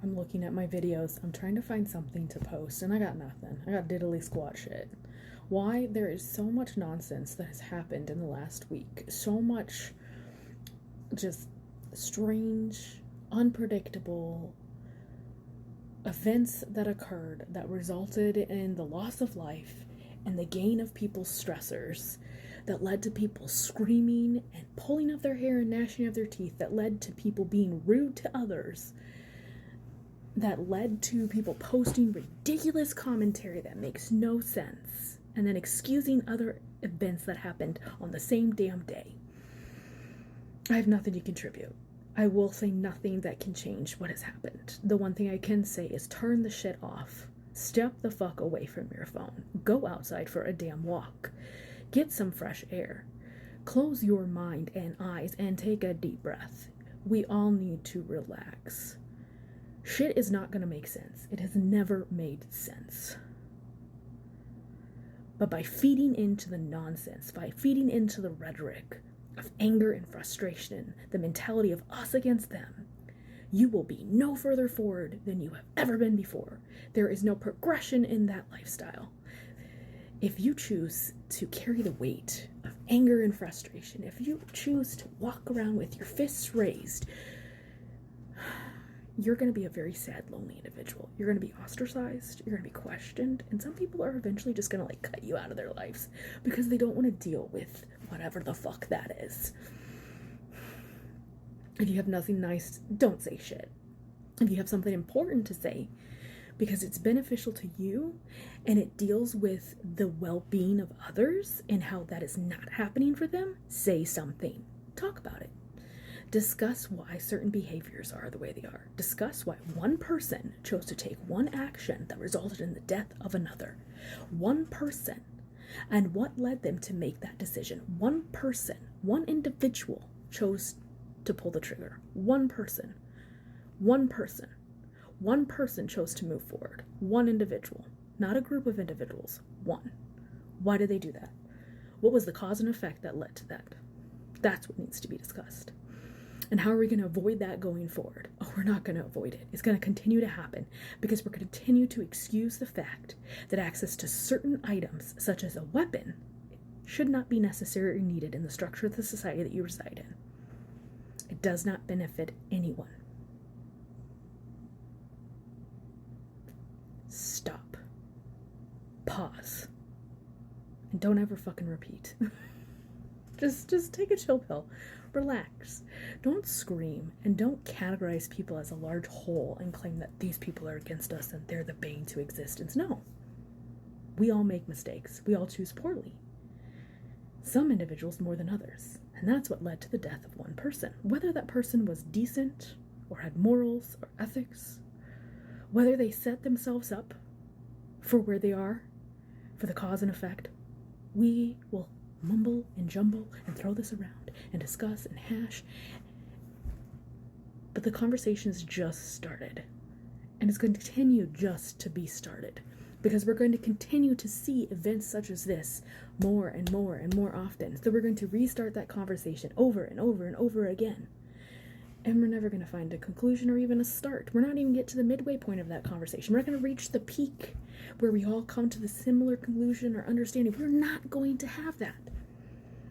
I'm looking at my videos. I'm trying to find something to post, and I got nothing. I got diddly squat shit. Why? There is so much nonsense that has happened in the last week. So much just strange, unpredictable events that occurred that resulted in the loss of life and the gain of people's stressors, that led to people screaming and pulling of their hair and gnashing of their teeth, that led to people being rude to others, that led to people posting ridiculous commentary that makes no sense, and then excusing other events that happened on the same damn day. I have nothing to contribute. I will say nothing that can change what has happened. The one thing I can say is turn the shit off. Step the fuck away from your phone. Go outside for a damn walk. Get some fresh air. Close your mind and eyes and take a deep breath. We all need to relax. Shit is not going to make sense. It has never made sense. But by feeding into the nonsense, by feeding into the rhetoric of anger and frustration, the mentality of us against them, you will be no further forward than you have ever been before. There is no progression in that lifestyle. If you choose to carry the weight of anger and frustration, if you choose to walk around with your fists raised, you're going to be a very sad, lonely individual. You're going to be ostracized, you're going to be questioned, and some people are eventually just going to cut you out of their lives because they don't want to deal with whatever the fuck that is. If you have nothing nice, don't say shit. If you have something important to say because it's beneficial to you and it deals with the well-being of others and how that is not happening for them, say something. Talk about it. Discuss why certain behaviors are the way they are. Discuss why one person chose to take one action that resulted in the death of another. One person. And what led them to make that decision. One person, one individual chose to pull the trigger. One person. One person. One person chose to move forward. One individual. Not a group of individuals. One. Why did they do that? What was the cause and effect that led to that? That's what needs to be discussed. And how are we going to avoid that going forward? Oh, we're not going to avoid it. It's going to continue to happen because we're going to continue to excuse the fact that access to certain items, such as a weapon, should not be necessary or needed in the structure of the society that you reside in. It does not benefit anyone. Stop. Pause. And don't ever fucking repeat. Just take a chill pill. Relax. Don't scream and don't categorize people as a large whole and claim that these people are against us and they're the bane to existence. No. We all make mistakes. We all choose poorly. Some individuals more than others. And that's what led to the death of one person. Whether that person was decent or had morals or ethics, whether they set themselves up for where they are, for the cause and effect, we will mumble and jumble and throw this around and discuss and hash. But the conversation has just started. And it's going to continue just to be started. Because we're going to continue to see events such as this more and more and more often. So we're going to restart that conversation over and over and over again. And we're never going to find a conclusion or even a start. We're not even get to the midway point of that conversation. We're not going to reach the peak where we all come to the similar conclusion or understanding. We're not going to have that.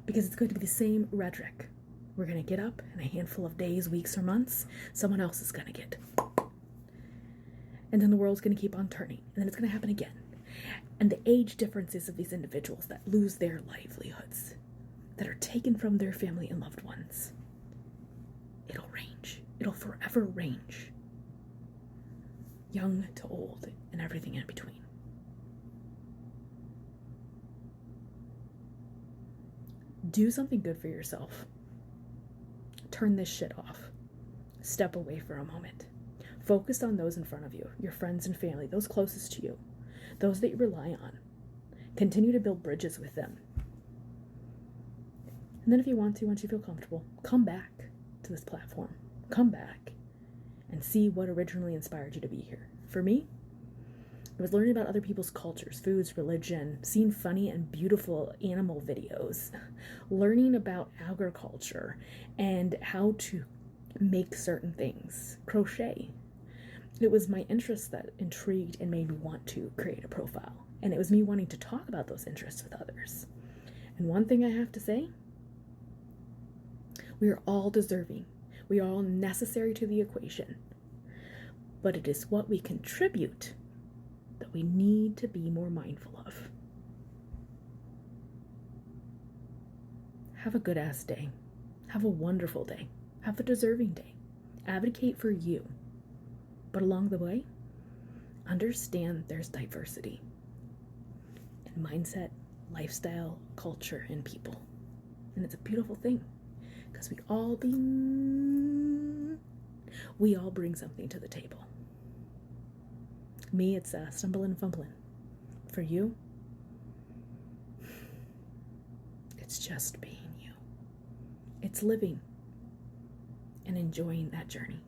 Because it's going to be the same rhetoric. We're going to get up in a handful of days, weeks, or months. Someone else is going to get. And then the world's going to keep on turning. And then it's going to happen again. And the age differences of these individuals that lose their livelihoods, that are taken from their family and loved ones, it'll range. It'll forever range. Young to old and everything in between. Do something good for yourself. Turn this shit off. Step away for a moment. Focus on those in front of you, your friends and family, those closest to you, those that you rely on. Continue to build bridges with them. And then if you want to, once you feel comfortable, come back to this platform. Come back and see what originally inspired you to be here. For me, it was learning about other people's cultures, foods, religion, seeing funny and beautiful animal videos, learning about agriculture and how to make certain things, crochet, It was my interests that intrigued and made me want to create a profile. And it was me wanting to talk about those interests with others. And one thing I have to say, we are all deserving. We are all necessary to the equation. But it is what we contribute that we need to be more mindful of. Have a good ass day. Have a wonderful day. Have a deserving day. Advocate for you. But along the way, understand there's diversity in mindset, lifestyle, culture, and people. And it's a beautiful thing because we all bring something to the table. Me, it's stumbling and fumbling. For you, it's just being you. It's living and enjoying that journey.